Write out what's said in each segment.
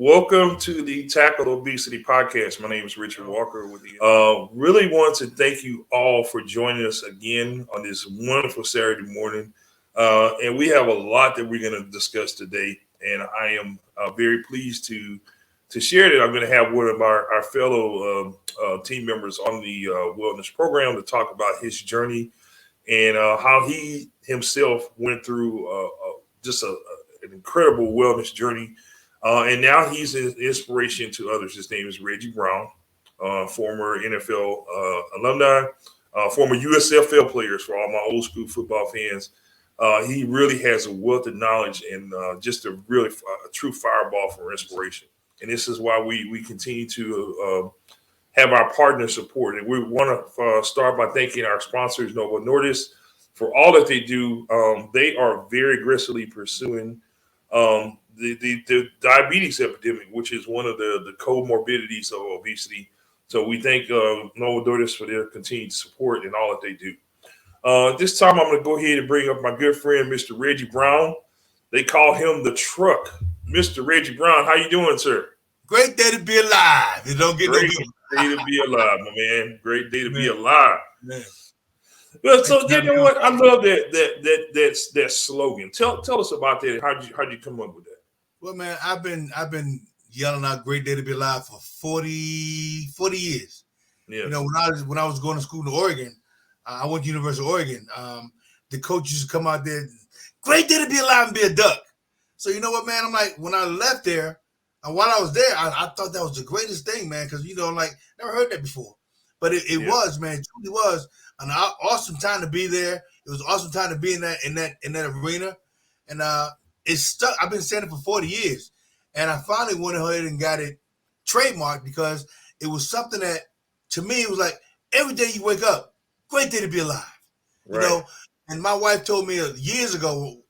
Welcome to the Tackle Obesity podcast. My name is Richard Walker with you. Really want to thank you all for joining us again on this wonderful Saturday morning. And we have a lot that we're going to discuss today. And I am very pleased to share that I'm going to have one of our fellow team members on the wellness program to talk about his journey and how he himself went through an incredible wellness journey. And now he's an inspiration to others. His name is Reggie Brown, former NFL alumni, former USFL players for all my old school football fans. He really has a wealth of knowledge and just a true fireball for inspiration. And this is why we continue to have our partner support. And we want to start by thanking our sponsors, Novo Nordisk, for all that they do. They are very aggressively pursuing the diabetes epidemic, which is one of the comorbidities of obesity. So we thank Novo Nordisk for their continued support and all that they do. This time, I'm going to go ahead and bring up my good friend, Mr. Reggie Brown. They call him the Truck. Mr. Reggie Brown, how you doing, sir? Great day to be alive. It don't get Great no day to be alive, my man. Great day to be alive. Man. Well, so you know what? I love that slogan. Tell us about that. How'd you come up with that? Well, man, I've been yelling out "Great day to be alive" for 40 years. Yeah. You know, when I was going to school in Oregon, I went to University of Oregon. The coach used to come out there, "Great day to be alive and be a duck." So you know what, man? I'm like, when I left there, and while I was there, I thought that was the greatest thing, man, because never heard that before. But it was, man, it truly was an awesome time to be there. It was an awesome time to be in that arena, and it's stuck. I've been saying it for 40 years, and I finally went ahead and got it trademarked because it was something that, to me, it was like every day you wake up, great day to be alive, Right. you know. And my wife told me years ago,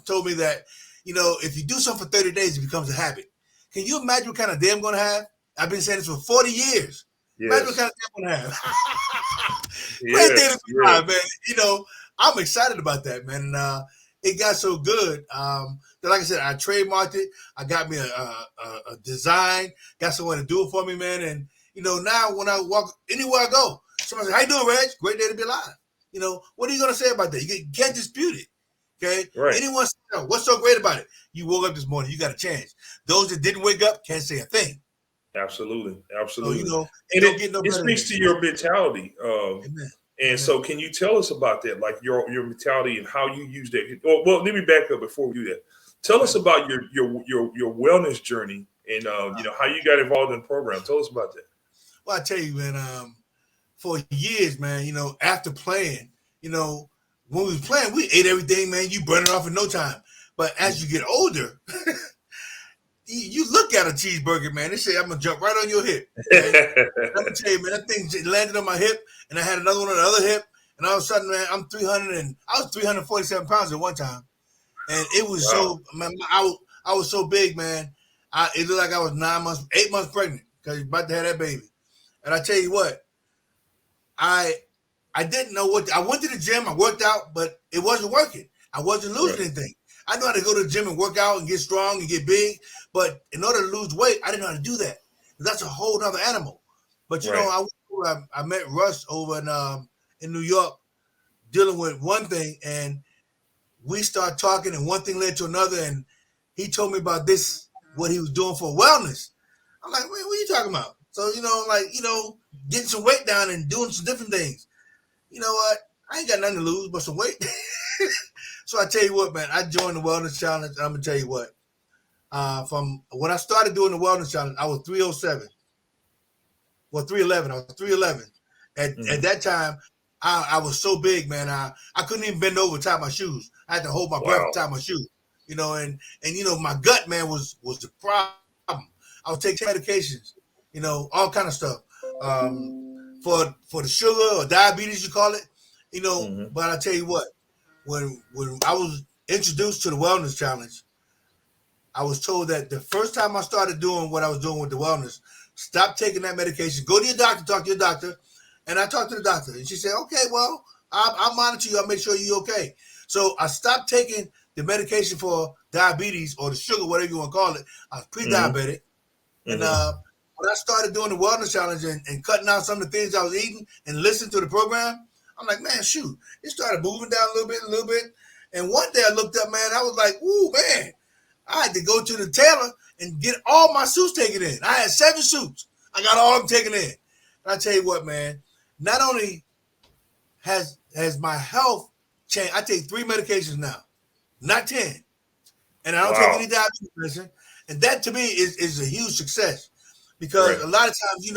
told me that, if you do something for 30 days, it becomes a habit. Can you imagine what kind of day I'm going to have? I've been saying this for 40 years. Yes. Imagine what kind of day I'm going to have. Great day to be alive, man. I'm excited about that, man. And it got so good that, like I said, I trademarked it. I got me a design, got someone to do it for me, man. And, now when I walk anywhere I go, somebody says, "How you doing, Reg? Great day to be alive." What are you going to say about that? You can't dispute it. Okay. Right. Anyone say, "What's so great about it?" You woke up this morning, you got a chance. Those that didn't wake up can't say a thing. Absolutely. So, And it better speaks than to your mentality. Amen. And so can you tell us about that, like your mentality and how you use that? Well, let me back up before we do that. Tell us about your wellness journey and how you got involved in the program. Tell us about that. Well, I tell you, man, for years, man, after playing, when we was playing, we ate everything, man. You burn it off in no time. But as you get older, you look at a cheeseburger, man. They say, "I'm going to jump right on your hip." Okay? I'm going to tell you, man, that thing landed on my hip, and I had another one on the other hip. And all of a sudden, man, I was 347 pounds at one time. And it was man, I was so big, man. It looked like I was 8 months pregnant because you're about to have that baby. And I tell you what, I didn't know I went to the gym, I worked out, but it wasn't working. I wasn't losing anything. I know how to go to the gym and work out and get strong and get big, but in order to lose weight, I didn't know how to do that. That's a whole other animal. But I met Russ over in New York dealing with one thing, and we started talking, and one thing led to another, and he told me about what he was doing for wellness. I'm like, "Wait, what are you talking about?" So, getting some weight down and doing some different things. You know what? I ain't got nothing to lose but some weight. So I tell you what, man, I joined the Wellness Challenge. I'm going to tell you what. From when I started doing the Wellness Challenge, I was 307. Well, 311. I was 311. At that time, I was so big, man. I couldn't even bend over to tie my shoes. I had to hold my breath to tie my shoes. And my gut, man, was the problem. I would take medications, all kind of stuff. For the sugar or diabetes, you call it, But I tell you what, when I was introduced to the Wellness Challenge, I was told that the first time I started doing what I was doing with the wellness, stop taking that medication, go to your doctor, talk to your doctor. And I talked to the doctor, and she said, "Okay, well, I'll monitor you. I'll make sure you're okay." So I stopped taking the medication for diabetes or the sugar, whatever you want to call it. I was pre-diabetic. And Mm-hmm. when I started doing the wellness challenge and cutting out some of the things I was eating and listening to the program, I'm like, man, shoot, it started moving down a little bit. And one day I looked up, man, I was like, ooh, man, I had to go to the tailor and get all my suits taken in. I had 7 suits. I got all of them taken in. And I tell you what, man, not only has my health changed, I take 3 medications now, not 10. And I don't take Wow. any diabetes medicine. And that to me is a huge success because Right. a lot of times,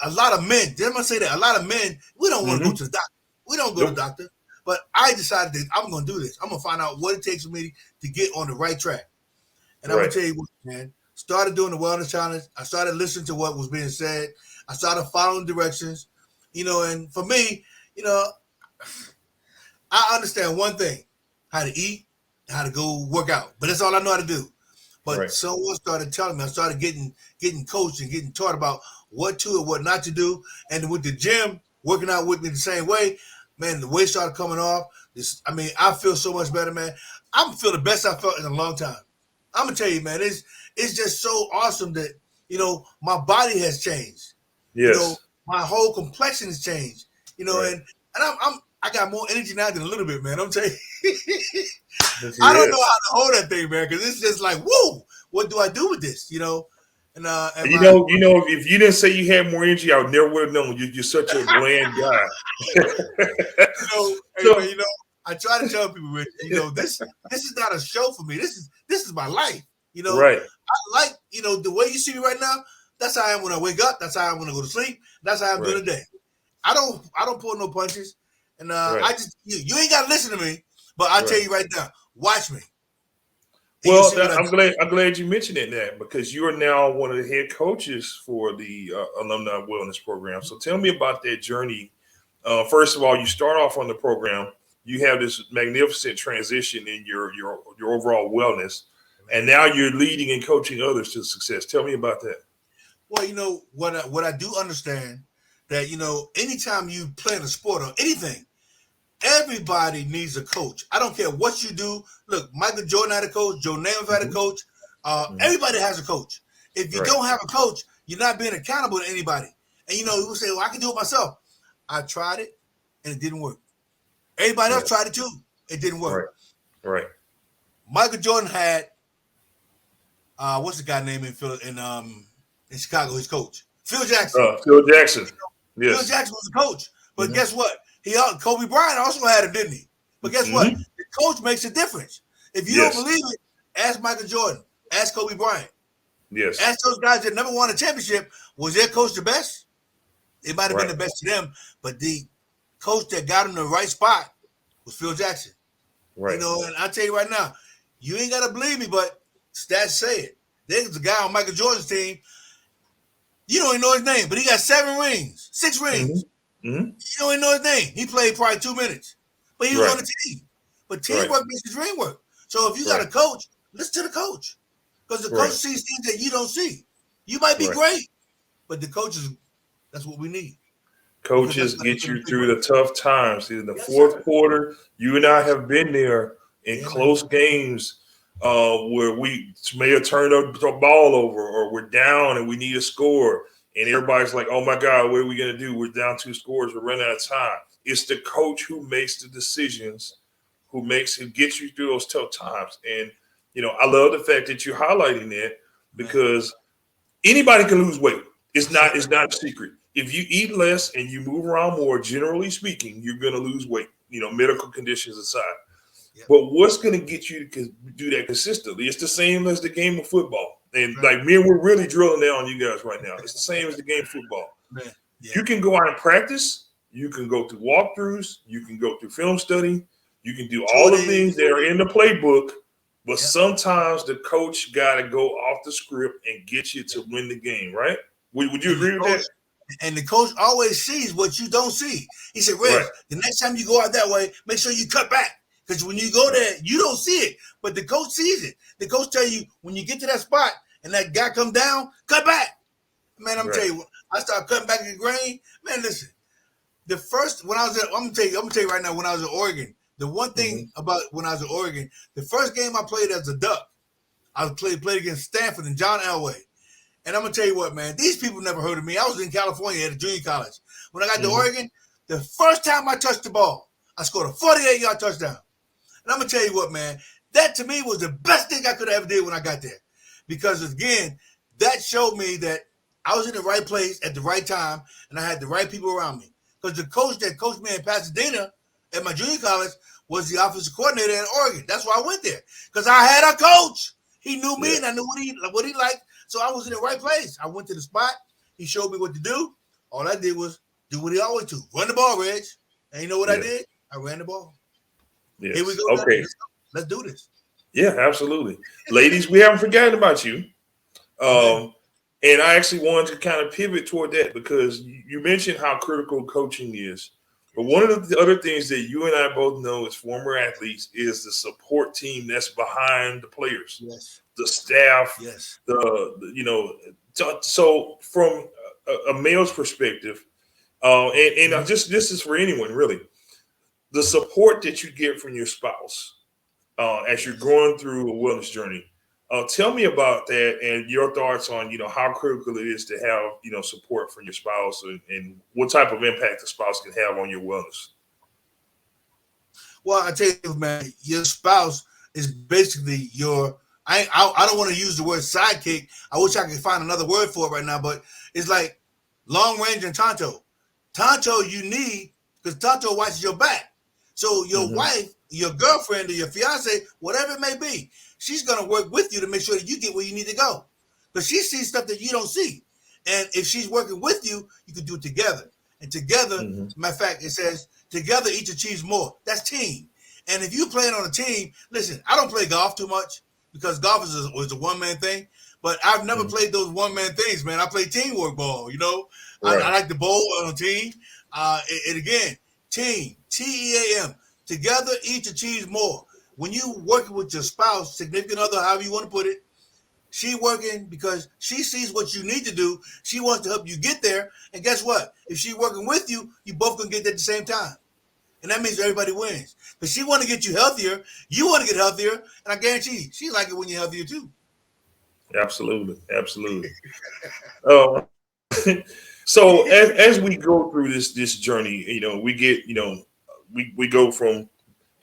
a lot of men, they must say that a lot of men, we don't want to Mm-hmm. go to the doctor. We don't go to Nope. the doctor. But I decided that I'm going to do this. I'm going to find out what it takes for me to get on the right track. And I'm going Right. to tell you what, man, started doing the wellness challenge. I started listening to what was being said. I started following directions, and for me, I understand one thing, how to eat, how to go work out. But that's all I know how to do. But Right. someone started telling me, I started getting coached and getting taught about what to and what not to do. And with the gym working out with me the same way, man, the weight started coming off. I feel so much better, man. I feel the best I felt in a long time. I'm gonna tell you, man, it's just so awesome that my body has changed. Yes. My whole complexion has changed. Right. And I got more energy now than a little bit, man. I'm telling you. I don't know Yes. how to hold that thing, man, because it's just like, whoa, what do I do with this? And If you didn't say you had more energy, I would never would have known. You're such a bland guy. hey man, So I try to tell people, this is not a show for me. This is my life. right. I like, the way you see me right now. That's how I am when I wake up. That's how I am when I go to sleep. That's how I'm Right. doing today. I don't pull no punches, and Right. I just you ain't gotta listen to me, but I'll tell Right. you right now, watch me. And you'll Well, see what I do. I'm glad you mentioned that because you are now one of the head coaches for the alumni wellness program. So tell me about that journey. First of all, you start off on the program. You have this magnificent transition in your overall wellness, and now you're leading and coaching others to success. Tell me about that. Well, what I do understand that anytime you play in a sport or anything, everybody needs a coach. I don't care what you do. Look, Michael Jordan had a coach. Joe Namath had a Mm-hmm. coach. Mm-hmm. Everybody has a coach. If you Right. don't have a coach, you're not being accountable to anybody. And people say, "Well, I can do it myself." I tried it, and it didn't work. Everybody else Right. tried it too. It didn't work. Right. Right. Michael Jordan had what's the guy name in Chicago? His coach, Phil Jackson. Phil Jackson. Phil Yes. Jackson was the coach. But Mm-hmm. guess what? Kobe Bryant also had him, didn't he? But guess what? Mm-hmm. The coach makes a difference. If you Yes. don't believe it, ask Michael Jordan. Ask Kobe Bryant. Yes. Ask those guys that never won a championship. Was their coach the best? It might have been Right. the best to them, but the coach that got him the right spot was Phil Jackson. Right. And I tell you right now, you ain't gotta believe me, but stats say it. There's a guy on Michael Jordan's team. You don't even know his name, but he got 7 rings, 6 rings. Mm-hmm. Mm-hmm. You don't even know his name. He played probably 2 minutes, but he was Right. on the team. But teamwork makes the dream work. So if you got Right. a coach, listen to the coach, because the Right. coach sees things that you don't see. You might be Right. great, but the coaches, that's what we need. Coaches get you through the tough times. In the fourth quarter, you and I have been there in close games where we may have turned the ball over or we're down and we need a score. And everybody's like, oh my God, what are we going to do? We're down 2 scores. We're running out of time. It's the coach who makes the decisions, who gets you through those tough times. And, I love the fact that you're highlighting that because anybody can lose weight. It's not a secret. If you eat less and you move around more, generally speaking, you're going to lose weight, medical conditions aside. Yep. But what's going to get you to do that consistently? It's the same as the game of football. And like me, we're really drilling down on you guys right now. It's the same as the game of football. Yeah. You can go out and practice. You can go through walkthroughs. You can go through film study. You can do all the things that are in the playbook. But sometimes the coach got to go off the script and get you to win the game, right? Would you agree with that? And the coach always sees what you don't see. He said, Reg, the next time you go out that way, make sure you cut back. Because when you go there, you don't see it. But the coach sees it. The coach tell you, when you get to that spot and that guy come down, cut back. Man, I'm telling you, I started cutting back the grain. Man, listen. I'm gonna tell you right now, when I was in Oregon, the one thing about when I was in Oregon, the first game I played as a Duck, I played against Stanford and John Elway. And I'm gonna tell you what, man, these people never heard of me. I was in California at a junior college. When I got to Oregon, the first time I touched the ball, I scored a 48-yard touchdown. And I'm gonna tell you what, man, that to me was the best thing I could have ever did when I got there. Because again, that showed me that I was in the right place at the right time and I had the right people around me. Because the coach that coached me in Pasadena at my junior college was the offensive coordinator in Oregon. That's why I went there. Because I had a coach. He knew me and I knew what he liked. So I was in the right place. I went to the spot. He showed me what to do. All I did was do what he always do. Run the ball, Reg. And you know what I did? I ran the ball. Yes. Here we go. Okay. Let's do this. Yeah, absolutely. Ladies, we haven't forgotten about you. And I actually wanted to kind of pivot toward that because you mentioned how critical coaching is. But one of the other things that you and I both know as former athletes is the support team that's behind the players, the staff, so from a male's perspective, and just this is for anyone really, the support that you get from your spouse as you're going through a wellness journey. Tell me about that and your thoughts on, how critical it is to have, support from your spouse and what type of impact the spouse can have on your wellness. Well, I tell you, man, your spouse is basically your, I don't want to use the word sidekick. I wish I could find another word for it right now, but it's like long range and Tonto. Tonto you need because Tonto watches your back. So your wife, your girlfriend, or your fiance, whatever it may be, she's going to work with you to make sure that you get where you need to go. Because she sees stuff that you don't see. And if she's working with you, you can do it together. And together, matter of fact, it says, together each achieves more. That's team. And if you're playing on a team, listen, I don't play golf too much because golf is a one-man thing. But I've never played those one-man things, man. I play teamwork ball, Right. I like to bowl on a team. And again, team, TEAM. Together, each achieves more. When you working with your spouse, significant other, however you want to put it, she working because she sees what you need to do. She wants to help you get there. And guess what? If she working with you, you both gonna get there at the same time. And that means everybody wins. Because she want to get you healthier. You want to get healthier. And I guarantee she like it when you're healthier too. Absolutely. Absolutely. So as we go through this journey, we get, we go from,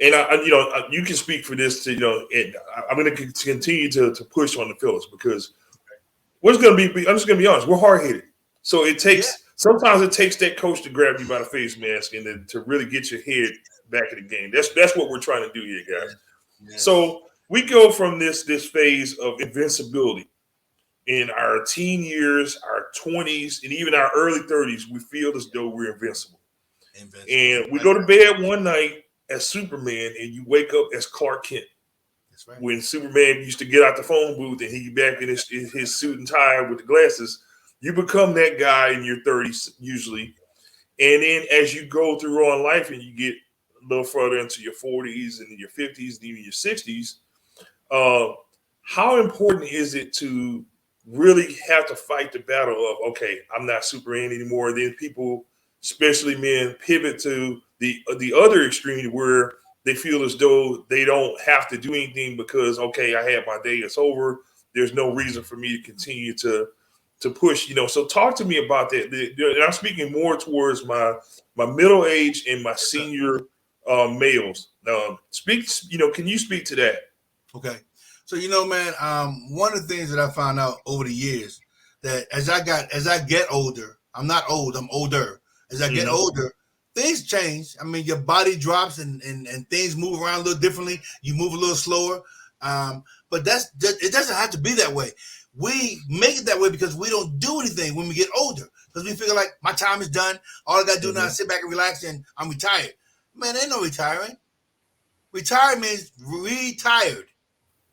and you can speak for this to, and I'm going to continue to push on the fellas because what's going to be, I'm just going to be honest, we're hard headed. So sometimes it takes that coach to grab you by the face mask and to really get your head back in the game. That's what we're trying to do here, guys. Yeah. So we go from this phase of invincibility in our teen years, our 20s, and even our early 30s. We feel as though we're invincible. And we go to bed one night as Superman, and you wake up as Clark Kent. That's right. When Superman used to get out the phone booth and he back in his suit and tie with the glasses, you become that guy in your 30s usually. And then as you go through on life and you get a little further into your 40s and your 50s and even your 60s, how important is it to really have to fight the battle of, okay, I'm not Superman anymore. Then people, especially men, pivot to the other extreme where they feel as though they don't have to do anything because, okay, I had my day, it's over. There's no reason for me to continue to push, So talk to me about that. And I'm speaking more towards my middle age and my senior males. Can you speak to that? Okay. So, man, one of the things that I found out over the years that as I get older, I'm not old, I'm older. As I get older, things change. I mean, your body drops and things move around a little differently. You move a little slower. But it doesn't have to be that way. We make it that way because we don't do anything when we get older. Because we figure like my time is done. All I got to do now is sit back and relax and I'm retired. Man, ain't no retiring. Retired means retired.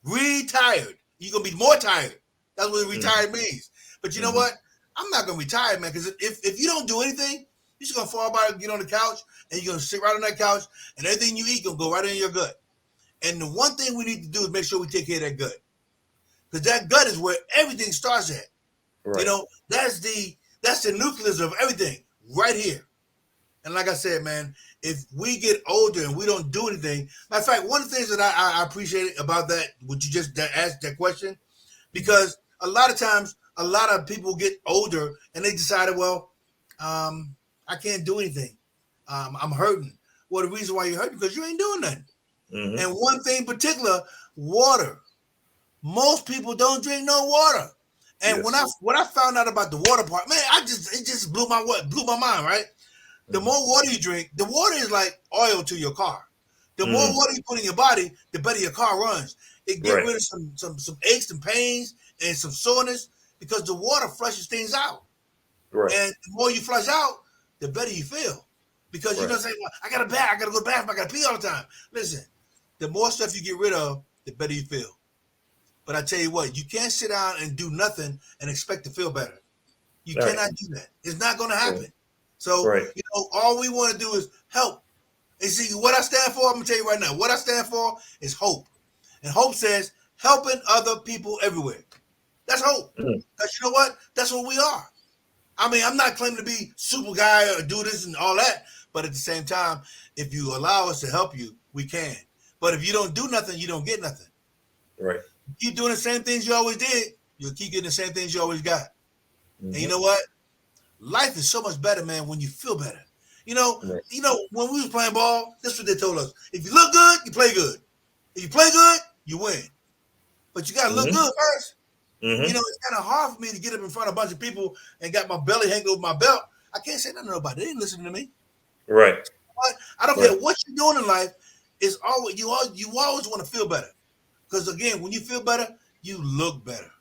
Retired. You're going to be more tired. That's what retired means. But you know what? I'm not going to retire, man, because if you don't do anything, you're just going to fall by, get on the couch, and you're going to sit right on that couch, and everything you eat going to go right in your gut. And the one thing we need to do is make sure we take care of that gut. Because that gut is where everything starts at. Right. That's the nucleus of everything right here. And like I said, man, if we get older and we don't do anything, matter of fact, one of the things that I appreciate about that, would you just ask that question? Because a lot of times a lot of people get older and they decided, well, I can't do anything. I'm hurting. Well, the reason why you're hurting because you ain't doing nothing. Mm-hmm. And one thing in particular, water. Most people don't drink no water. And Yes. when I found out about the water part, man, it just blew my mind, right? The Mm-hmm. more water you drink, the water is like oil to your car. The more Mm-hmm. water you put in your body, the better your car runs. It get Right. rid of some aches and pains and some soreness because the water flushes things out. Right. And the more you flush out, the better you feel. Because you Right. know, say, well, I got a bath, I got to go to the bathroom, I got to pee all the time. Listen, the more stuff you get rid of, the better you feel. But I tell you what, you can't sit down and do nothing and expect to feel better. You All right. cannot do that. It's not going to happen. So, Right. all we want to do is help. And see, what I stand for, I'm going to tell you right now, what I stand for is hope. And hope says helping other people everywhere. That's hope. Mm-hmm. Because you know what? That's what we are. I mean, I'm not claiming to be super guy or do this and all that. But at the same time, if you allow us to help you, we can. But if you don't do nothing, you don't get nothing. Right. Keep doing the same things you always did, you'll keep getting the same things you always got. Mm-hmm. And you know what? Life is so much better, man, when you feel better. Right. When we was playing ball, this is what they told us. If you look good, you play good. If you play good, you win. But you gotta look Mm-hmm. good first. Mm-hmm. It's kind of hard for me to get up in front of a bunch of people and got my belly hanging over my belt. I can't say nothing to nobody. They didn't listen to me. Right. But I don't Right. care what you're doing in life. It's always you always want to feel better. Because again, when you feel better, you look better.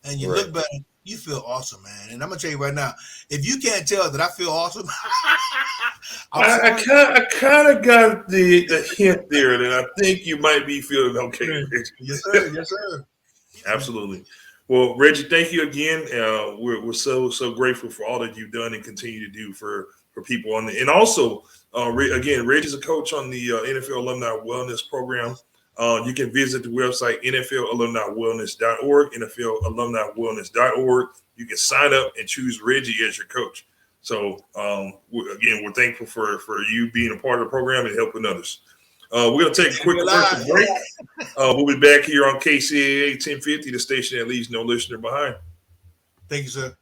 And you Right. look better, you feel awesome, man. And I'm gonna tell you right now, if you can't tell that I feel awesome, I'm sorry. I kind of got the hint there that I think you might be feeling okay, Reggie. Yes, sir. Yes, sir. Absolutely. Well, Reggie, thank you again. We're so grateful for all that you've done and continue to do for people on the, and also again, Reggie's a coach on the NFL Alumni Wellness Program. You can visit the website NFLalumniwellness.org, NFLalumniwellness.org. You can sign up and choose Reggie as your coach. So we're thankful for you being a part of the program and helping others. We're going to take a quick commercial break. We'll be back here on KCAA 1050, the station that leaves no listener behind. Thank you, sir.